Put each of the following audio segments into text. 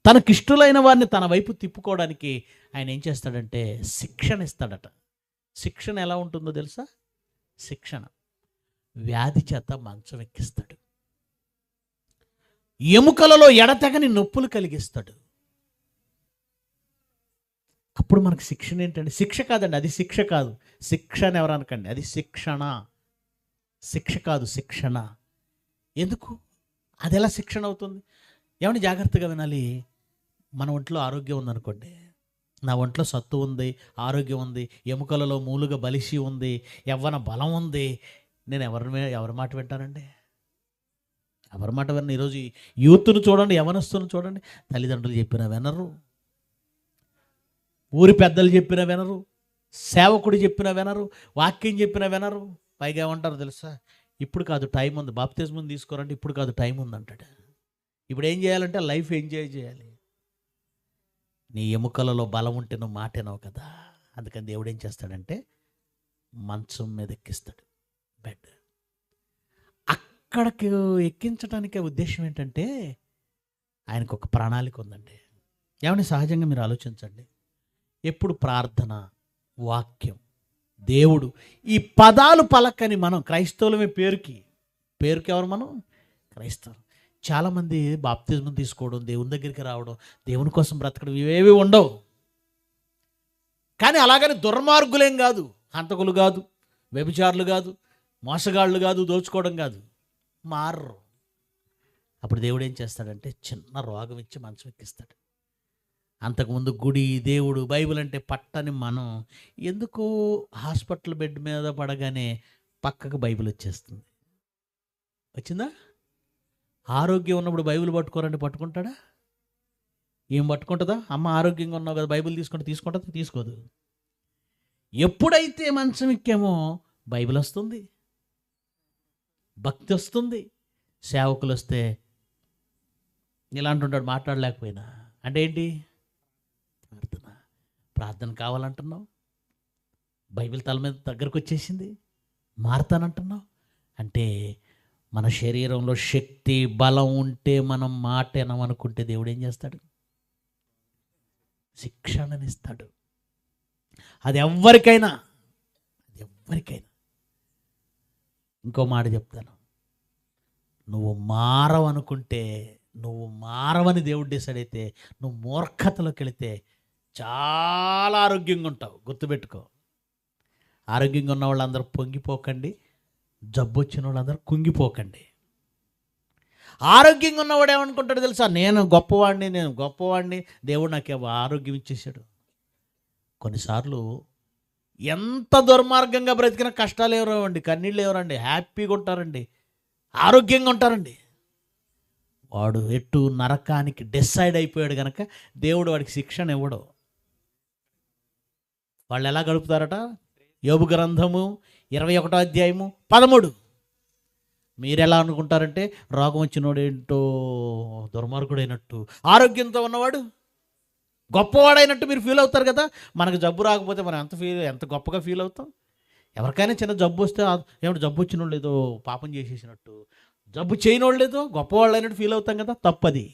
తనకిష్టులైన వారిని తన వైపు తిప్పుకోవడానికి ఆయన ఏం చేస్తాడంటే శిక్షణ ఇస్తాడట. శిక్షణ ఎలా ఉంటుందో తెలుసా? శిక్షణ వ్యాధి చేత మంచం ఎక్కిస్తాడు, ఎముకలలో ఎడతెగని నొప్పులు కలిగిస్తాడు. అప్పుడు మనకు శిక్షణ ఏంటంటే, శిక్ష కాదండి, అది శిక్ష కాదు. శిక్ష అని ఎవరు అనకండి, అది శిక్షణ. శిక్ష కాదు, శిక్షణ. ఎందుకు? అది ఎలా శిక్షణ అవుతుంది? ఏమని జాగ్రత్తగా వినాలి. మన ఒంట్లో ఆరోగ్యం ఉందనుకోండి, నా ఒంట్లో సత్తు ఉంది, ఆరోగ్యం ఉంది, ఎముకలలో మూలుగా బలిసి ఉంది, యవ్వన బలం ఉంది, నేను ఎవరి మాట వింటానండి? ఎవరి మాట విన్న? ఈరోజు యూత్ను చూడండి, యవనస్తులను చూడండి, తల్లిదండ్రులు చెప్పినా వినరు, ఊరి పెద్దలు చెప్పినా వినరు, సేవకుడు చెప్పినా వినరు, వాక్యం చెప్పినా వినరు. పైగా ఏమంటారు తెలుసా? ఇప్పుడు కాదు, టైం ఉంది, బాప్తిజం తీసుకోరండి, ఇప్పుడు కాదు, టైం ఉంది అంటాడు. ఇప్పుడు ఏం చేయాలంటే లైఫ్ ఎంజాయ్ చేయాలి. నీ ఎముకలలో బలం ఉంటే నువ్వు మాటేనవు కదా. అందుకని దేవుడు ఏం చేస్తాడంటే మంచం మీద ఎక్కిస్తాడు, బెడ్. అక్కడికి ఎక్కించడానికి ఉద్దేశం ఏంటంటే ఆయనకు ఒక ప్రణాళిక ఉందండి. ఏమని సహజంగా మీరు ఆలోచించండి. ఎప్పుడు ప్రార్థన, వాక్యం, దేవుడు, ఈ పదాలు పలకని మనం క్రైస్తవులమే. పేరుకి ఎవరు మనం? క్రైస్తవులు. చాలామంది బాప్తిజం తీసుకోవడం, దేవుని దగ్గరికి రావడం, దేవుని కోసం బ్రతకడం, ఇవేవి ఉండవు. కానీ అలాగని దుర్మార్గులేం కాదు, హంతకులు కాదు, వ్యభిచారులు కాదు, మోసగాళ్ళు కాదు, దోచుకోవడం కాదు, మారరు. అప్పుడు దేవుడు ఏం చేస్తాడంటే చిన్న రోగం ఇచ్చి మంచం ఎక్కిస్తాడు. అంతకుముందు గుడి, దేవుడు, బైబిల్ అంటే పట్టని మనం ఎందుకు హాస్పిటల్ బెడ్ మీద పడగానే పక్కకు బైబిల్ వచ్చేస్తుంది. వచ్చిందా? ఆరోగ్యం ఉన్నప్పుడు బైబిల్ పట్టుకోరండి, పట్టుకుంటాడా? ఏం పట్టుకుంటుందా? అమ్మ ఆరోగ్యంగా ఉన్నావు కదా, బైబిల్ తీసుకుంటుందా? తీసుకోదు. ఎప్పుడైతే మంచం ఎక్కామో బైబిల్ వస్తుంది, భక్తి వస్తుంది, సేవకులు వస్తే ఇలాంటి ఉంటాడు, మాట్లాడలేకపోయినా. అంటే ఏంటి? ప్రార్థన కావాలంటున్నావు, బైబిల్ తల మీద దగ్గరకు వచ్చేసింది, మారతానంటున్నావు. అంటే మన శరీరంలో శక్తి, బలం ఉంటే మనం మాటేనమనుకుంటే దేవుడు ఏం చేస్తాడు? శిక్షణనిస్తాడు. అది ఎవరికైనా. ఇంకో మాట చెప్తాను, నువ్వు మారవనుకుంటే, నువ్వు మారవని దేవుడు డిసైడ్ అయితే, నువ్వు మూర్ఖతలోకి వెళితే చాలా ఆరోగ్యంగా ఉంటావు. గుర్తుపెట్టుకో. ఆరోగ్యంగా ఉన్న వాళ్ళందరూ పొంగిపోకండి, జబ్బు వచ్చిన వాళ్ళందరూ కుంగిపోకండి. ఆరోగ్యంగా ఉన్నవాడు ఏమనుకుంటాడు తెలుసా? నేను గొప్పవాడిని, దేవుడు నాకు ఆరోగ్యం ఇచ్చేసాడు. కొన్నిసార్లు ఎంత దుర్మార్గంగా బ్రతికిన కష్టాలు ఎవరండి, కన్నీళ్ళు ఎవరండి, హ్యాపీగా ఉంటారండి, ఆరోగ్యంగా ఉంటారండి. వాడు ఎటు నరకానికి డిసైడ్ అయిపోయాడు కనుక దేవుడు వాడికి శిక్షణ ఇవ్వడు. వాళ్ళు ఎలా గడుపుతారట? యోబు గ్రంథము 21వ అధ్యాయము 13. మీరు ఎలా అనుకుంటారంటే రోగం వచ్చినోడు ఏంటో దుర్మార్గుడైనట్టు, ఆరోగ్యంతో ఉన్నవాడు గొప్పవాడైనట్టు మీరు ఫీల్ అవుతారు కదా. మనకు జబ్బు రాకపోతే మనం ఎంత గొప్పగా ఫీల్ అవుతాం. ఎవరికైనా చిన్న జబ్బు వస్తే ఏమిటి జబ్బు వచ్చినోళ్ళు ఏదో పాపం చేసేసినట్టు, జబ్బు చేయనోళ్ళు ఏదో గొప్పవాళ్ళు అయినట్టు ఫీల్ అవుతాం కదా. తప్పది.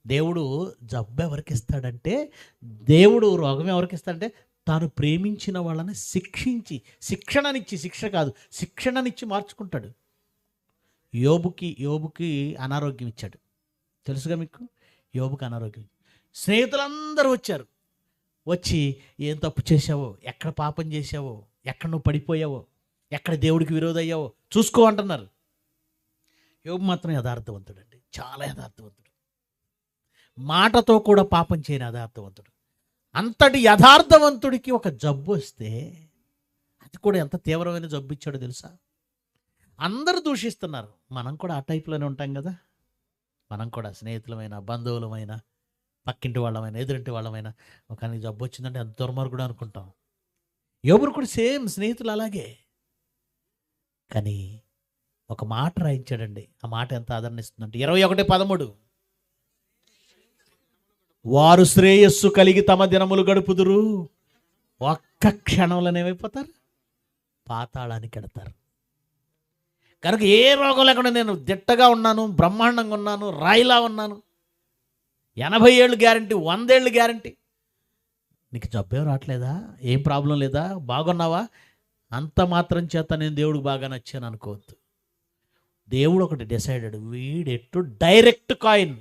దేవుడు జబ్బు ఎవరికి ఇస్తాడంటే, దేవుడు రోగం ఎవరికి ఇస్తాడంటే తాను ప్రేమించిన వాళ్ళని శిక్షణనిచ్చి, శిక్ష కాదు, శిక్షణనిచ్చి మార్చుకుంటాడు. యోబుకి అనారోగ్యం ఇచ్చాడు. తెలుసుగా మీకు? యోబుకి అనారోగ్యం. స్నేహితులందరూ వచ్చి ఏం తప్పు చేసావో, ఎక్కడ పాపం చేసావో, ఎక్కడ నువ్వు పడిపోయావో, ఎక్కడ దేవుడికి విరోధయ్యావో చూసుకో అంటున్నారు. యోబు మాత్రం యథార్థవంతుడండి, చాలా యథార్థవంతుడు. మాటతో కూడా పాపం చేయని యథార్థవంతుడు. అంతటి యథార్థవంతుడికి ఒక జబ్బు వస్తే, అది కూడా ఎంత తీవ్రమైన జబ్బు ఇచ్చాడో తెలుసా? అందరూ దూషిస్తున్నారు, మనం కూడా ఆ టైప్లోనే ఉంటాం కదా. మనం కూడా స్నేహితులమైన, బంధువులమైన, పక్కింటి వాళ్ళమైనా, ఎదురింటి వాళ్ళమైనా ఒక జబ్బు వచ్చిందంటే ఎంత దుర్మార్గుడు అనుకుంటాం. యోబు కూడా సేమ్, స్నేహితులు అలాగే. కానీ ఒక మాట రాయించాడండి. ఆ మాట ఎంత ఆదరణ ఇస్తుందంటే 21:13, వారు శ్రేయస్సు కలిగి తమ దినములు గడుపుదురు, ఒక్క క్షణంలోనే ఏమైపోతారు? పాతాళానికి వెడతారు. కనుక ఏ రోగం లేకుండా నేను దిట్టగా ఉన్నాను, బ్రహ్మాండంగా ఉన్నాను, రాయిలా ఉన్నాను, 80 ఏళ్ళు గ్యారంటీ, 100 ఏళ్ళు గ్యారంటీ. నీకు జబ్బేం రావట్లేదా? ఏం ప్రాబ్లం లేదా? బాగున్నావా? అంత మాత్రం చేత నేను దేవుడికి బాగా నచ్చాను అనుకోవద్దు. దేవుడు ఒకటి డిసైడెడ్, వీడెట్టు డైరెక్ట్ కాయిన్,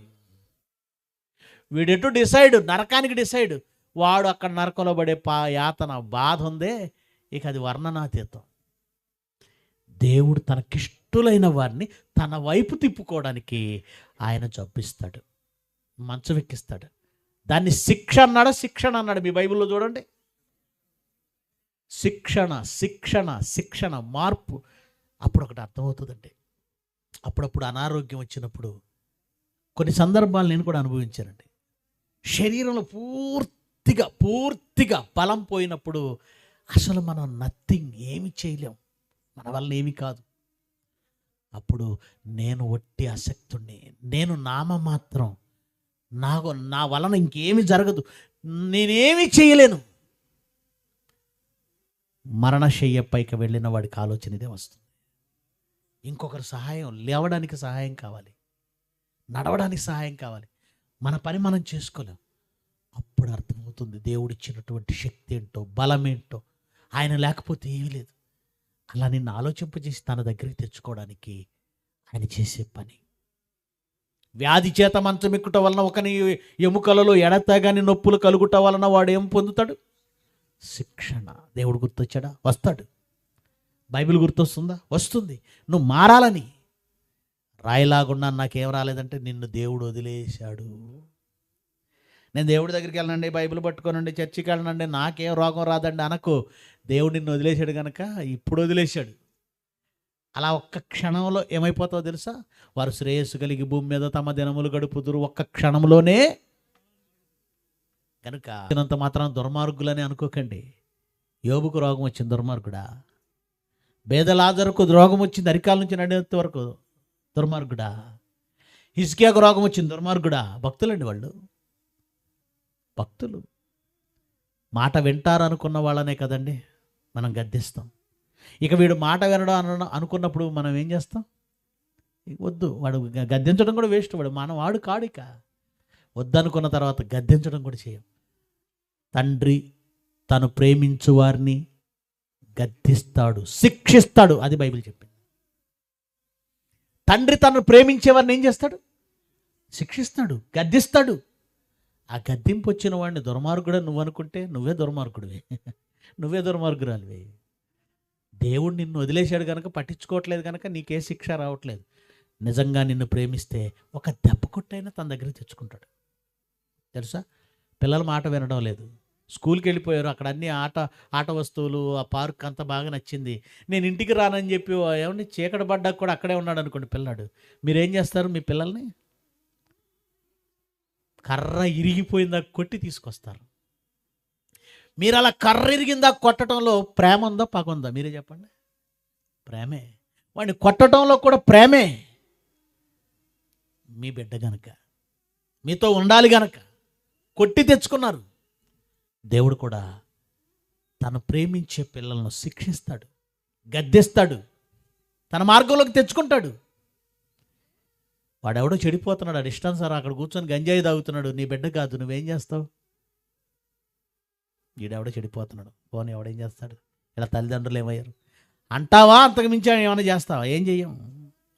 వీడెట్టు డిసైడ్, నరకానికి డిసైడ్. వాడు అక్కడ నరకంలో పడే యాతన బాధ ఉందే, ఇక అది వర్ణనాతీతం. దేవుడు తనకిష్టులైన వారిని తన వైపు తిప్పుకోవడానికి ఆయన జబ్బిస్తాడు, మంచం ఎక్కిస్తాడు. దాన్ని శిక్ష అన్నాడా, శిక్షణ అన్నాడు? మీ బైబిల్లో చూడండి. శిక్షణ, శిక్షణ, శిక్షణ, మార్పు. అప్పుడు ఒకటి అర్థమవుతుందండి. అప్పుడప్పుడు అనారోగ్యం వచ్చినప్పుడు కొన్ని సందర్భాలు నేను కూడా అనుభవించానండి. శరీరంలో పూర్తిగా బలం పోయినప్పుడు అసలు మనం నథింగ్, ఏమి చేయలేం, మన వల్ల ఏమి కాదు. అప్పుడు నేను ఒట్టి అశక్తుణ్ణి, నేను నామమాత్రం, నా వలన ఇంకేమి జరగదు, నేనేమి చేయలేను. మరణశయ్య పైకి వెళ్ళిన వాడికి ఆలోచన ఇదే వస్తుంది. ఇంకొకరి సహాయం, లేవడానికి సహాయం కావాలి, నడవడానికి సహాయం కావాలి. మన పని మనం చేసుకోలేం. అప్పుడు అర్థమవుతుంది దేవుడిచ్చినటువంటి శక్తి ఏంటో, బలం ఏంటో. ఆయన లేకపోతే ఏమీ లేదు. అలా నిన్ను ఆలోచింపజేసి తన దగ్గరికి తెచ్చుకోవడానికి ఆయన చేసే పని. వ్యాధి చేత మంచం ఎక్కుట వలన ఒకని ఎముకలలో ఎడతగాని నొప్పులు కలుగుట వలన వాడు ఏం పొందుతాడు? శిక్షణ. దేవుడు గుర్తొచ్చాడా? వస్తాడు. బైబిల్ గుర్తొస్తుందా? వస్తుంది. నువ్వు మారాలని. రాయిలాగున్నా నాకేం రాలేదంటే నిన్ను దేవుడు వదిలేశాడు. నేను దేవుడి దగ్గరికి వెళ్ళనండి, బైబిల్ పట్టుకోనండి, చర్చికి వెళ్ళనండి, నాకేం రోగం రాదండి అనకు. దేవుడు నిన్ను వదిలేశాడు కనుక ఇప్పుడు వదిలేశాడు. అలా ఒక్క క్షణంలో ఏమైపోతావో తెలుసా? వారు శ్రేయస్సు కలిగి భూమి మీద తమ దినములు గడుపుదురు ఒక్క క్షణంలోనే. కనుక అంత మాత్రం దుర్మార్గులని అనుకోకండి. యోబుకు రోగం వచ్చింది, దుర్మార్గుడా. బేదలాజరుకు రోగం వచ్చింది, అరికాల నుంచి నడినంత వరకు, దుర్మార్గుడా. హిజ్కియాకు రోగం వచ్చింది, దుర్మార్గుడా. భక్తులండి వాళ్ళు, భక్తులు. మాట వింటారు అనుకున్న వాళ్ళనే కదండి మనం గద్దిస్తాం. ఇక వీడు మాట వినడం అనుకున్నప్పుడు మనం ఏం చేస్తాం? వద్దు, వాడు గద్దించడం కూడా వేస్ట్. వాడు కాడు. ఇక వద్దనుకున్న తర్వాత గద్దించడం కూడా చేయం. తండ్రి తను ప్రేమించు వారిని గద్దిస్తాడు, శిక్షిస్తాడు. అది బైబిల్ చెప్పింది. తండ్రి తను ప్రేమించే వారిని ఏం చేస్తాడు? శిక్షిస్తాడు, గద్దిస్తాడు. ఆ గద్దింపు వచ్చిన వాడిని దుర్మార్గుడు నువ్వు అనుకుంటే నువ్వే దుర్మార్గుడివి, నువ్వే దుర్మార్గురాలివి. దేవుడు నిన్ను వదిలేశాడు కనుక, పట్టించుకోవట్లేదు కనుక నీకే శిక్ష రావట్లేదు. నిజంగా నిన్ను ప్రేమిస్తే ఒక దెబ్బ కొట్టైనా తన దగ్గరికి తెచ్చుకుంటాడు. తెలుసా? పిల్లల మాట వినడం లేదు, స్కూల్కి వెళ్ళిపోయారు, అక్కడ అన్ని ఆట వస్తువులు, ఆ పార్క్ అంతా బాగా నచ్చింది. నేను ఇంటికి రానని చెప్పి ఏమన్నా చీకటి పడ్డాక కూడా అక్కడే ఉన్నాడు అనుకోండి పిల్లాడు. మీరేం చేస్తారు? మీ పిల్లల్ని కర్ర ఇరిగిపోయిందా కొట్టి తీసుకొస్తారు. మీరు అలా కర్ర ఇరిగిందా కొట్టడంలో ప్రేమ ఉందా, పగ ఉందా? మీరే చెప్పండి. ప్రేమే. వాడిని కొట్టడంలో కూడా ప్రేమే. మీ బిడ్డ గనక, మీతో ఉండాలి గనక కొట్టి తెచ్చుకున్నారు. దేవుడు కూడా తను ప్రేమించే పిల్లలను శిక్షిస్తాడు, గద్దిస్తాడు, తన మార్గంలోకి తెచ్చుకుంటాడు. వాడెవడో చెడిపోతున్నాడు, అది ఇష్టం సార్, అక్కడ కూర్చొని గంజాయి తాగుతున్నాడు, నీ బిడ్డ కాదు, నువ్వేం చేస్తావు? వీడెవడో చెడిపోతున్నాడు, పోనీ ఎవడేం చేస్తాడు? ఇలా తల్లిదండ్రులు ఏమయ్యారు అంటావా? అంతకు మించి ఏమైనా చేస్తావా? ఏం చెయ్యం.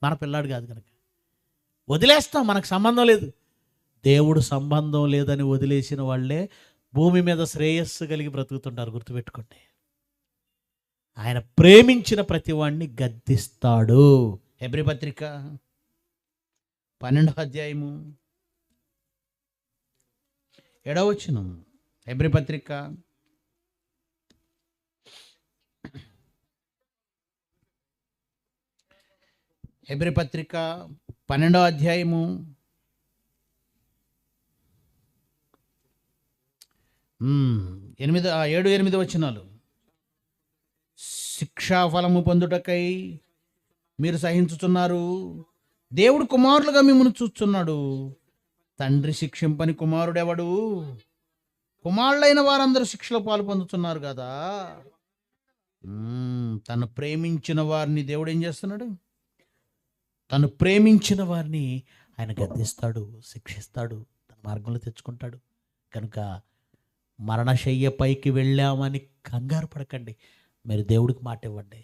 మన పిల్లాడు కాదు కనుక వదిలేస్తాం, మనకు సంబంధం లేదు. దేవుడు సంబంధం లేదని వదిలేసిన వాళ్ళే భూమి మీద శ్రేయస్సు కలిగి బ్రతుకుతుంటారు. గుర్తుపెట్టుకోండి. ఆయన ప్రేమించిన ప్రతి వాడిని గద్దిస్తాడు. హెబ్రీ పత్రిక 12వ అధ్యాయము 7వ వచనం. హెబ్రీ పత్రిక 12వ అధ్యాయము 7-8 వచనాలు. శిక్షాఫలము పొందుటకై మీరు సహించుచున్నారు, దేవుడు కుమారులుగా మిమ్మల్ని చూస్తున్నాడు. తండ్రి శిక్షింపని కుమారుడెవడు? కుమారులైన వారందరూ శిక్షలో పాలు పొందుతున్నారు కదా. తను ప్రేమించిన వారిని దేవుడు ఏం చేస్తున్నాడు? తను ప్రేమించిన వారిని ఆయన గద్దిస్తాడు, శిక్షిస్తాడు, తన మార్గంలో తెచ్చుకుంటాడు. కనుక మరణశయ్య పైకి వెళ్ళామని కంగారు పడకండి. మీరు దేవుడికి మాట ఇవ్వండి.